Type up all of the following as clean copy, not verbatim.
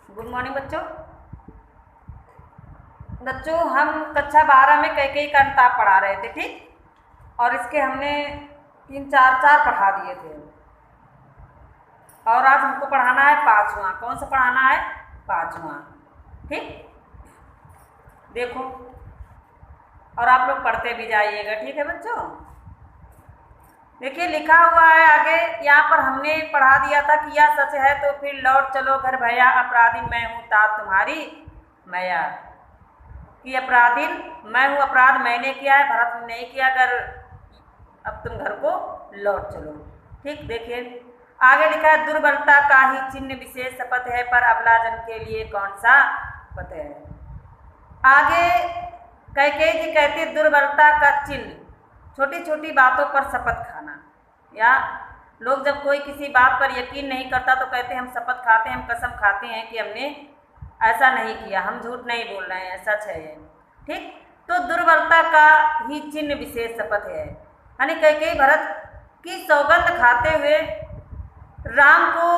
Good morning बच्चों। हम कक्षा 12 में कैकेयी का अंताप पढ़ा रहे थे, ठीक। और इसके हमने 3 4 पढ़ा दिए थे और आज हमको पढ़ाना है 5वां। कौन सा पढ़ाना है? 5वां, ठीक। देखो, और आप लोग पढ़ते भी जाइएगा, ठीक है बच्चों। देखिए लिखा हुआ है आगे, यहाँ पर हमने पढ़ा दिया था कि यह सच है तो फिर लौट चलो घर भैया, अपराधी मैं हूँ तात तुम्हारी मैया। कि अपराधी मैं हूँ, अपराध मैंने किया है, भरत ने नहीं किया, अगर अब तुम घर को लौट चलो, ठीक। देखिए आगे लिखा है, दुर्बलता का ही चिन्ह विशेष शपथ है, पर अबला जन के लिए कौन सा पथ है। आगे कैकेयी जी कहती है दुर्बलता का चिन्ह, छोटी छोटी बातों पर शपथ खाना। या लोग जब कोई किसी बात पर यकीन नहीं करता तो कहते हैं हम शपथ खाते हैं, हम कसम खाते हैं कि हमने ऐसा नहीं किया, हम झूठ नहीं बोल रहे हैं, सच है ये, ठीक। तो दुर्बलता का ही चिन्ह विशेष शपथ है, यानी कैकेयी भरत की सौगंध खाते हुए राम को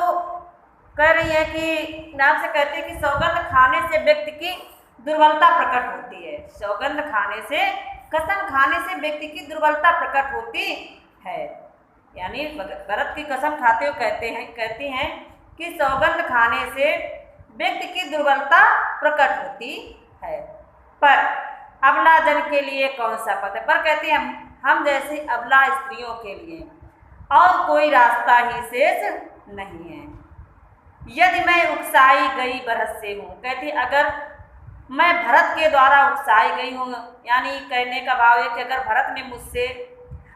कह रही है कि राम से कहते हैं कि सौगंध खाने से व्यक्ति की दुर्बलता प्रकट होती है। सौगंध खाने से, कसम खाने से व्यक्ति की दुर्बलता प्रकट होती है। यानी भरत की कसम खाते हुए कहती हैं कि सौगंध खाने से व्यक्ति की दुर्बलता प्रकट होती है, पर अबला जन के लिए कौन सा पथ है। पर कहते हैं हम जैसे अबला स्त्रियों के लिए और कोई रास्ता ही शेष नहीं है। यदि मैं उकसाई गई भरत से हूँ, कहती अगर मैं भरत के द्वारा उकसाई गई हूँ, यानी कहने का भाव है कि अगर भरत ने मुझसे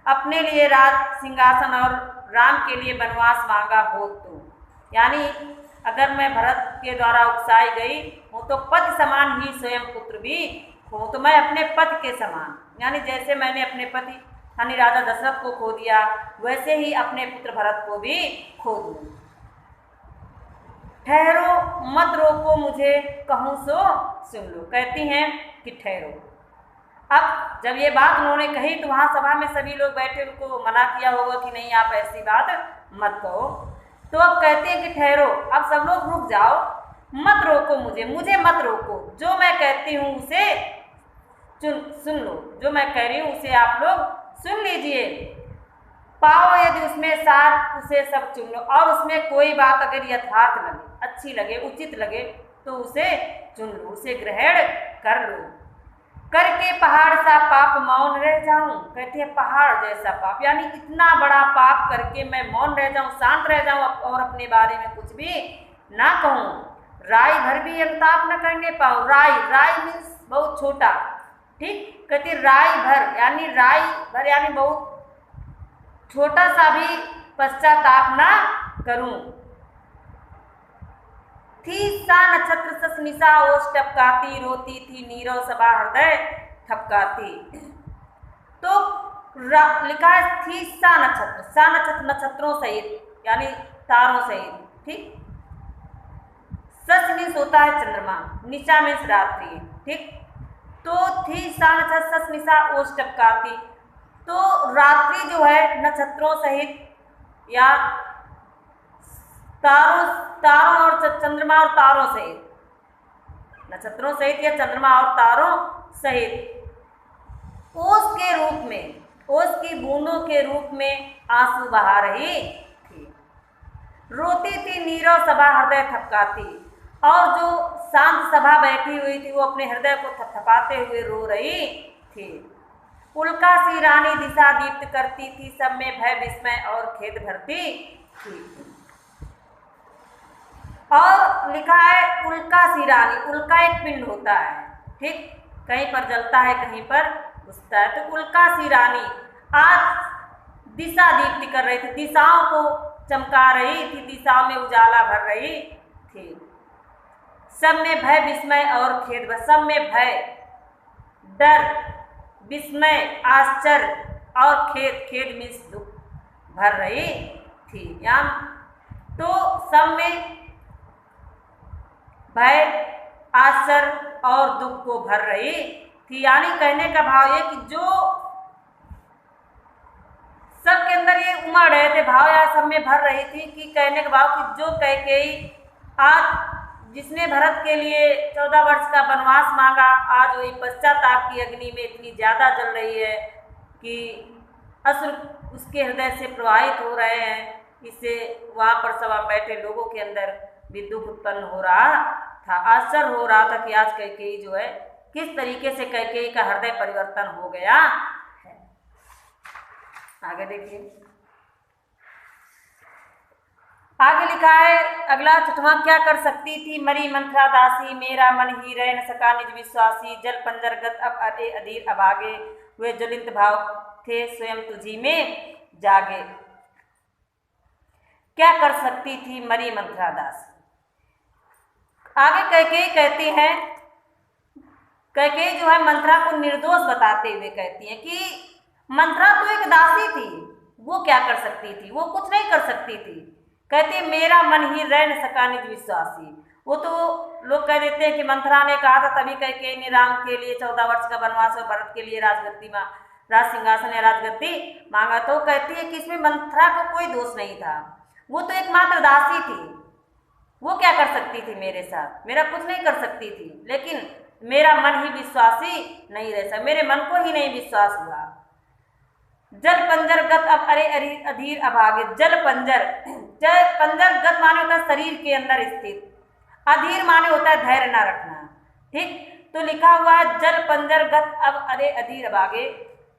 अपने लिए राज सिंहासन और राम के लिए वनवास मांगा हो तो, यानी अगर मैं भरत के द्वारा उकसाई गई हूँ तो पति समान ही स्वयं पुत्र भी हूँ, तो मैं अपने पति के समान, यानी जैसे मैंने अपने पति यानी राजा दशरथ को खो दिया, वैसे ही अपने पुत्र भरत को भी खो दूँ। ठहरो मत रोको मुझे, कहूँ सो सुन लो, कहती हैं कि ठहरो। अब जब ये बात उन्होंने कही तो वहाँ सभा में सभी लोग बैठे, उनको मना किया होगा कि नहीं आप ऐसी बात मत कहो। तो अब कहते हैं कि ठहरो, अब सब लोग रुक जाओ, मत रोको मुझे मत रोको, जो मैं कहती हूँ उसे सुन लो, जो मैं कह रही हूँ उसे आप लोग सुन लीजिए। पाओ यदि उसमें सार उसे सब चुन लो, और उसमें कोई बात अगर यथार्थ लगे, अच्छी लगे, उचित लगे तो उसे चुन लो, उसे ग्रहण कर लो। करके पहाड़ सा पाप मौन रह जाऊं, कहती है पहाड़ जैसा पाप, यानी इतना बड़ा पाप करके मैं मौन रह जाऊं, शांत रह जाऊं और अपने बारे में कुछ भी ना कहूं। राय भर भी अंताप न करने पाऊं। राय मीन्स बहुत छोटा, ठीक। कहती राय भर यानी बहुत छोटा सा भी पश्चाताप ना करूं। थी सा नक्षत्र सस निशा ओस टपकाती, रोती थी नीरव सभा हृदय ठपकाती। तो लिखा है थी सा नक्षत्र नक्षत्रों सहित यानी तारों सहित, ठीक। सस मीन्स होता है चंद्रमा, निशा मीन्स रात्रि, ठीक। तो थी सा नक्षत्र सस निशा ओस टपकाती, तो रात्रि जो है नक्षत्रों सहित या तारों और चंद्रमा और तारों सहित, नक्षत्रों सहित या चंद्रमा और तारों सहित ओस के रूप में, ओस की बूंदों के रूप में आंसू बहा रही थी। रोती थी नीरव सभा हृदय थपकाती, और जो शांत सभा बैठी हुई थी वो अपने हृदय को थपथपाते हुए रो रही थी। उल्का सी रानी दिशा दीप्त करती थी, सब में भय विस्मय और खेद भरती थी। और लिखा है उल्का सी रानी, उल्का एक पिंड होता है, ठीक, कहीं पर जलता है कहीं पर बुझता है। तो उल्का सी रानी आज दिशा दीप्ति कर रही थी, दिशाओं को चमका रही थी, दिशाओं में उजाला भर रही थी। सब में भय विस्मय और खेद, सब में भय, डर, विस्मय, आश्चर्य और खेद मीन्स दुख भर रही थी। यहाँ तो सब में भय, आश्चर्य और दुख को भर रही थी, यानी कहने का भाव ये कि जो सबके अंदर ये उमड़ रहे थे भाव, या सब में भर रही थी कि कहने का भाव कि जो कैकेयी आज जिसने भरत के लिए 14 वर्ष का वनवास मांगा, आज वही पश्चाताप की अग्नि में इतनी ज़्यादा जल रही है कि अश्रु उसके हृदय से प्रवाहित हो रहे हैं। इससे वहाँ पर सभा बैठे लोगों के अंदर भी दुख उत्पन्न हो रहा था। आश्चर्य हो रहा था कि आज कैकेयी जो है किस तरीके से कैकेयी का हृदय परिवर्तन हो गया है। आगे देखिए, आगे लिखा है अगला 6वां, क्या कर सकती थी मरी मंथरा दासी, मेरा मन ही रह न सका निज विश्वासी, जल पंजरगत अब अरे अधीर अभागे, वे ज्वलित भाव थे स्वयं तुझी में जागे। क्या कर सकती थी मरी मंथरा दासी। आगे कैकेयी कहती हैं, कैकेयी जो है मंथरा को निर्दोष बताते हुए कहती है कि मंथरा तो एक दासी थी, वो क्या कर सकती थी, वो कुछ नहीं कर सकती थी। कहती है मेरा मन ही रह न सका निज विश्वासी। वो तो लोग कह देते हैं कि मंथरा ने कहा था तभी कैकेयी ने राम के लिए 14 वर्ष का वनवास और भरत के लिए राजगद्दी राज सिंहासन या राजगद्दी मांगा। तो कहती है कि इसमें मंथरा को कोई दोष नहीं था, वो तो एकमात्र दासी थी, वो क्या कर सकती थी मेरे साथ, मेरा कुछ नहीं कर सकती थी। लेकिन मेरा मन ही विश्वासी नहीं रह सका, मेरे मन को ही नहीं विश्वास हुआ। जल पंजर गत अब अरे अधीर अभागे। जल पंजर गत माने होता है शरीर के अंदर स्थित, अधीर माने होता है धैर्य न रखना। ठीक, तो लिखा हुआ है जल पंजर गत अब अरे अधीर अभागे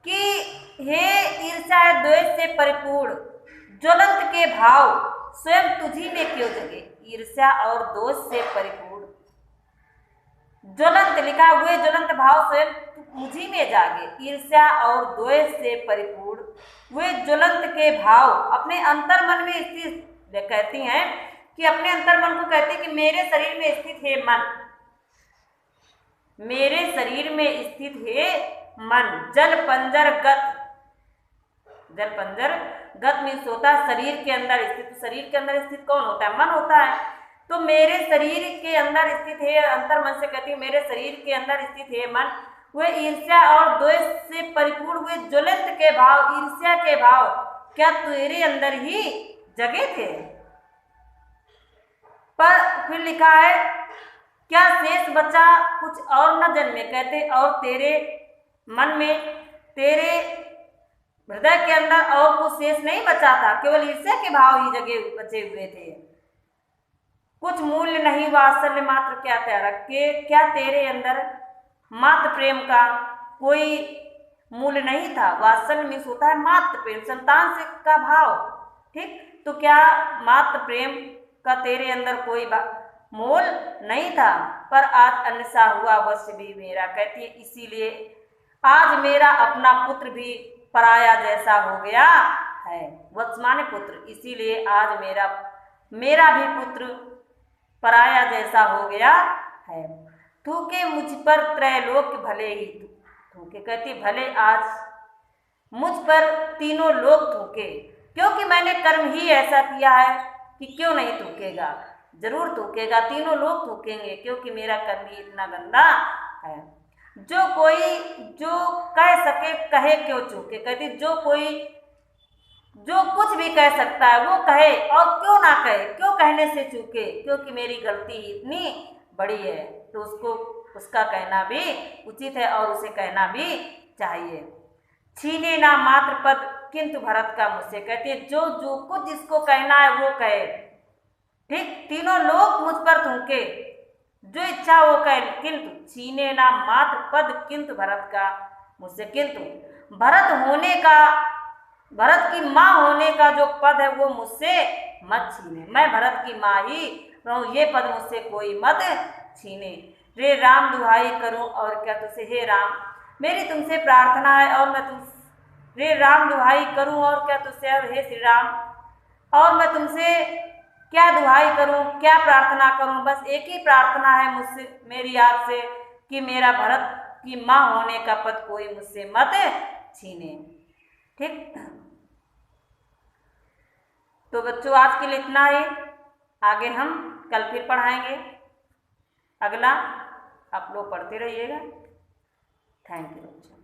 कि हे ईर्ष्या द्वेष से परिपूर्ण ज्वलंत के भाव स्वयं तुझी में क्यों जगे। ईर्ष्या और दोष से परिपूर्ण ज्वलंत लिखा हुए ज्वलंत भाव स्वयं मुझी में जागे। ईर्ष्या और द्वेष से परिपूर्ण वे ज्वलंत के भाव अपने अंतर मन में स्थित कहती हैं कि अपने अंतर मन को कहती है कि मेरे शरीर में स्थित है मन, मेरे शरीर में स्थित है मन। जल पंजर गत, जल पंजर गत मीन्स होता है शरीर के अंदर स्थित। शरीर के अंदर स्थित कौन होता है, मन होता है। तो मेरे शरीर के अंदर स्थित है, अंतर मन से कहती है मेरे शरीर के अंदर स्थित है मन, वे ईर्ष्या और द्वेष से परिपूर्ण हुए ज्वलंत के भाव, ईर्ष्या के भाव क्या तेरे अंदर ही जगे थे। पर फिर लिखा है क्या शेष बचा कुछ और न जन्मे। कहते और तेरे मन में, तेरे हृदय के अंदर और कुछ शेष नहीं बचा था, केवल ईर्ष्या के भाव ही जगे बचे हुए थे। कुछ मूल्य नहीं वात्सल्य मात्र क्या त्याग के, क्या तेरे अंदर मात्र प्रेम का कोई मूल्य नहीं था। वात्सल्य मीन्स होता है मात्र प्रेम, संतान से का भाव। ठीक, तो क्या मात्र प्रेम का तेरे अंदर कोई मोल नहीं था। पर आज अन्य सा हुआ वश भी मेरा। कहती है इसीलिए आज मेरा अपना पुत्र भी पराया जैसा हो गया है। वत्स माने पुत्र, इसीलिए आज मेरा भी पुत्र पराया जैसा हो गया है। थूके मुझ पर त्रैलोक भले ही थूके। कहती भले आज मुझ पर तीनों लोग थूके, क्योंकि मैंने कर्म ही ऐसा किया है कि क्यों नहीं थूकेगा, जरूर थूकेगा, तीनों लोग थूकेंगे, क्योंकि मेरा कर्म ही इतना गंदा है। जो कोई जो कह सके कहे क्यों चूके। कहती जो कोई जो कुछ भी कह सकता है वो कहे, और क्यों ना कहे, क्यों कहने से चूके, क्योंकि मेरी गलती इतनी बड़ी है। तो उसको उसका कहना भी उचित है और उसे कहना भी चाहिए। छीने ना मात्र पद किंतु भरत का मुझसे। कहती है जो कुछ जिसको कहना है वो कहे। ठीक, तीनों लोग मुझ पर थूके, जो इच्छा वो कहे, किंतु छीने ना मात्र पद किंतु भरत का मुझसे। किंतु भरत की माँ होने का जो पद है वो मुझसे मत छीने। मैं भरत की माँ ही रहूं, ये पद मुझसे कोई मत छीने। रे राम दुहाई करूं और क्या तुझसे, हे राम मेरी तुमसे प्रार्थना है और मैं तुम, रे राम दुहाई करूं और क्या तुझसे, और हे श्री राम और मैं तुमसे क्या दुहाई करूं, क्या प्रार्थना करूं। बस एक ही प्रार्थना है मुझसे, मेरी आपसे, कि मेरा भरत की माँ होने का पद कोई मुझसे मत छीने। ठीक, तो बच्चों आज के लिए इतना ही। आगे हम कल फिर पढ़ाएंगे अगला, आप लोग पढ़ते रहिएगा। थैंक यू बच्चों।